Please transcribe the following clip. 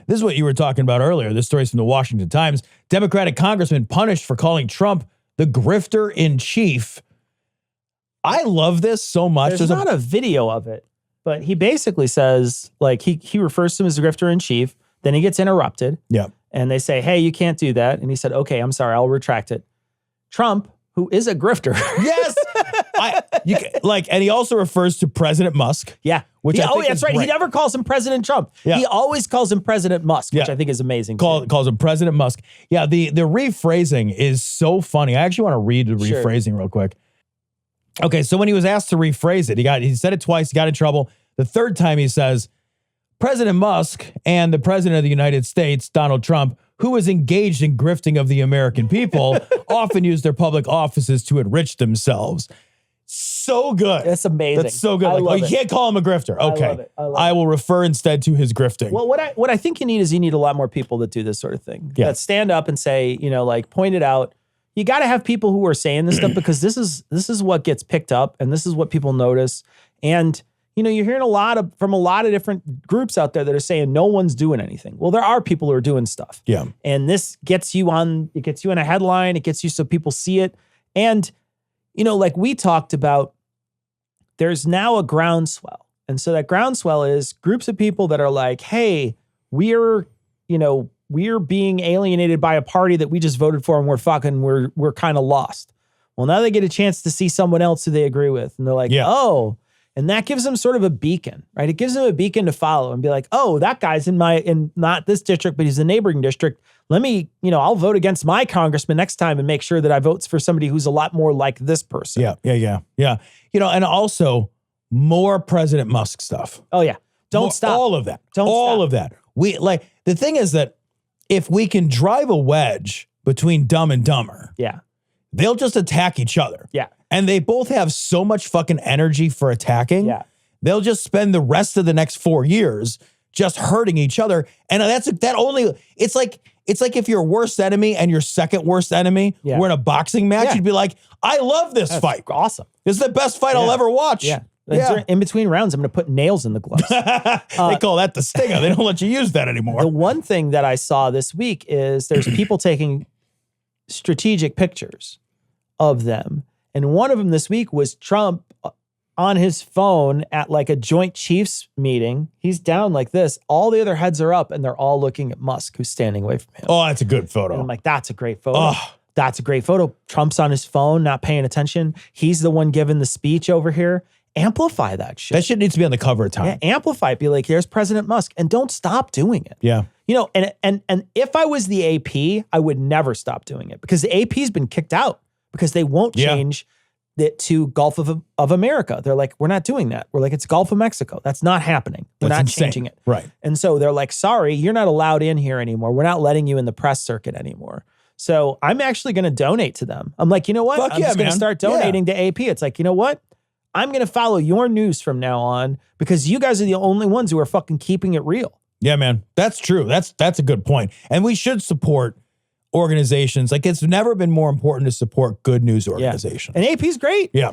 This is what you were talking about earlier. This story's from the Washington Times. Democratic congressman punished for calling Trump the Grifter-in-Chief. I love this so much. There's not a video of it, but he basically says, like, he refers to him as the Grifter-in-Chief. Then he gets interrupted. Yeah. And they say, hey, you can't do that. And he said, okay, I'm sorry, I'll retract it. Trump, who is a grifter. Yes. And he also refers to President Musk. Yeah. Which That's right. He never calls him President Trump. Yeah. He always calls him President Musk, which I think is amazing. Calls him President Musk. Yeah, the rephrasing is so funny. I actually want to read the rephrasing real quick. Okay, so when he was asked to rephrase it, he said it twice, he got in trouble. The third time he says, President Musk and the President of the United States, Donald Trump, who is engaged in grifting of the American people, often use their public offices to enrich themselves. So good. That's amazing. That's so good. You can't call him a grifter. Okay. I love it. I will refer instead to his grifting. Well, what I think you need a lot more people that do this sort of thing. Yeah. That stand up and say, point it out. You got to have people who are saying this stuff because this is what gets picked up and this is what people notice. And you're hearing from a lot of different groups out there that are saying no one's doing anything. Well, there are people who are doing stuff. Yeah. And this gets you in a headline. It gets you so people see it. And, like we talked about, there's now a groundswell. And so that groundswell is groups of people that are like, hey, we're being alienated by a party that we just voted for and we're kind of lost. Well, now they get a chance to see someone else who they agree with. And they're like, oh, and that gives them sort of a beacon, right? It gives them a beacon to follow and be like, oh, that guy's in not this district, but he's the neighboring district. Let me, I'll vote against my congressman next time and make sure that I vote for somebody who's a lot more like this person. Yeah. And also more President Musk stuff. Oh yeah. Don't stop. All of that. All of that. The thing is that if we can drive a wedge between Dumb and Dumber, they'll just attack each other. Yeah. And they both have so much fucking energy for attacking. Yeah. They'll just spend the rest of the next 4 years just hurting each other. And it's like if your worst enemy and your second worst enemy were in a boxing match, you'd be like, I love this fight. Awesome. This is the best fight I'll ever watch. Yeah. In between rounds, I'm going to put nails in the gloves. They call that the stinger. They don't let you use that anymore. The one thing that I saw this week is there's people taking strategic pictures of them. And one of them this week was Trump on his phone at like a Joint Chiefs meeting. He's down like this. All the other heads are up and they're all looking at Musk, who's standing away from him. Oh, that's a good photo. And I'm like, that's a great photo. That's a great photo. Trump's on his phone, not paying attention. He's the one giving the speech over here. Amplify that shit. That shit needs to be on the cover of Time. Yeah, amplify it. Be like, here's President Musk. And don't stop doing it. Yeah. And if I was the AP, I would never stop doing it because the AP's been kicked out because they won't change it to Gulf of America. They're like, we're not doing that. We're like, it's Gulf of Mexico. That's not happening. We're not changing it. Right. And so they're like, sorry, you're not allowed in here anymore. We're not letting you in the press circuit anymore. So I'm actually going to donate to them. I'm like, you know what? I'm just going to start donating to AP. It's like, you know what? I'm going to follow your news from now on because you guys are the only ones who are fucking keeping it real. Yeah, man. That's true. That's a good point. And we should support organizations. Like, it's never been more important to support good news organizations. And AP's great. Yeah.